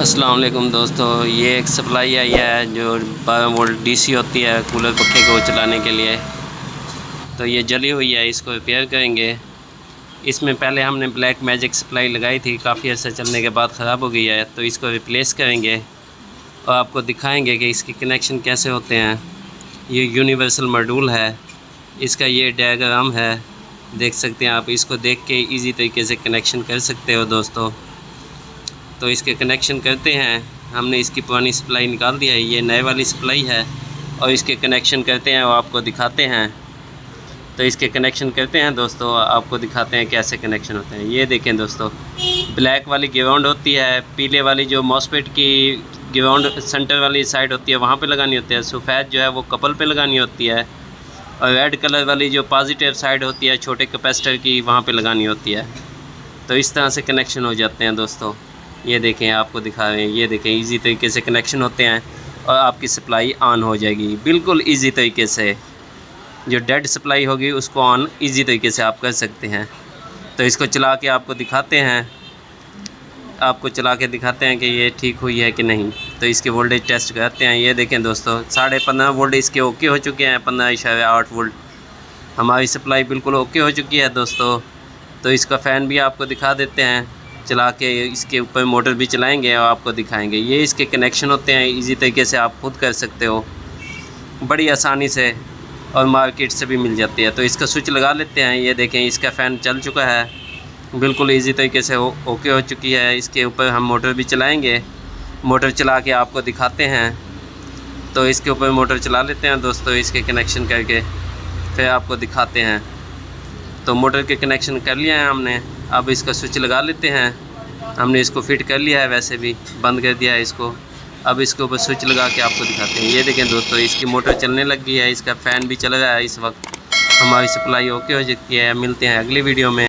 अस्सलाम वालेकुम दोस्तों, ये एक सप्लाई आई है जो 12 वोल्ट डीसी होती है कूलर पंखे को चलाने के लिए। तो ये जली हुई है, इसको रिपेयर करेंगे। इसमें पहले हमने ब्लैक मैजिक सप्लाई लगाई थी, काफ़ी अर्सा चलने के बाद ख़राब हो गई है, तो इसको रिप्लेस करेंगे और आपको दिखाएंगे कि इसके कनेक्शन कैसे होते हैं। ये यूनिवर्सल मॉड्यूल है, इसका ये डायग्राम है, देख सकते हैं आप। इसको देख के इजी तरीके से कनेक्शन कर सकते हो दोस्तों। तो इसके कनेक्शन करते हैं। हमने इसकी पुरानी सप्लाई निकाल दिया है, ये नए वाली सप्लाई है, और इसके कनेक्शन करते हैं और आपको दिखाते हैं। तो इसके कनेक्शन करते हैं दोस्तों, आपको दिखाते हैं कैसे कनेक्शन होते हैं। ये देखें दोस्तों, ब्लैक वाली ग्राउंड होती है, पीले वाली जो मॉसफेट की ग्राउंड सेंटर वाली साइड होती है वहाँ पे लगानी होती है, सफ़ेद जो है वो कपल पे लगानी होती है, और रेड कलर वाली जो पॉजिटिव साइड होती है छोटे कैपेसिटर की वहाँ पे लगानी होती है। तो इस तरह से कनेक्शन हो जाते हैं दोस्तों। ये देखें, आपको दिखा रहे हैं, ये देखें इजी तरीके से कनेक्शन होते हैं और आपकी सप्लाई ऑन हो जाएगी बिल्कुल इजी तरीके से। जो डेड सप्लाई होगी उसको ऑन इजी तरीके से आप कर सकते हैं। तो इसको चला के आपको दिखाते हैं, कि ये ठीक हुई है कि नहीं। तो इसके वोल्टेज टेस्ट करते हैं। ये देखें दोस्तों, 15.5 वोल्ट इसके ओके हो चुके हैं, 15.8 वोल्ट हमारी सप्लाई बिल्कुल ओके हो चुकी है दोस्तों। तो इसका फ़ैन भी आपको दिखा देते हैं, चला के इसके ऊपर मोटर भी चलाएंगे और आपको दिखाएंगे। ये इसके कनेक्शन होते हैं, इजी तरीके से आप खुद कर सकते हो बड़ी आसानी से, और मार्केट से भी मिल जाती है। तो इसका स्विच लगा लेते हैं। ये देखें, इसका फ़ैन चल चुका है, बिल्कुल इजी तरीके से ओके हो चुकी है। इसके ऊपर हम मोटर भी चलाएंगे, मोटर चला के आपको दिखाते हैं। तो इसके ऊपर मोटर चला लेते हैं दोस्तों, इसके कनेक्शन करके फिर आपको दिखाते हैं। तो मोटर के कनेक्शन कर लिया है हमने, अब इसका स्विच लगा लेते हैं। हमने इसको फिट कर लिया है, वैसे भी बंद कर दिया है इसको। अब इसके ऊपर स्विच लगा के आपको दिखाते हैं। ये देखें दोस्तों, इसकी मोटर चलने लग गई है, इसका फ़ैन भी चल रहा है। इस वक्त हमारी सप्लाई ओके हो चुकी है। मिलते हैं अगली वीडियो में।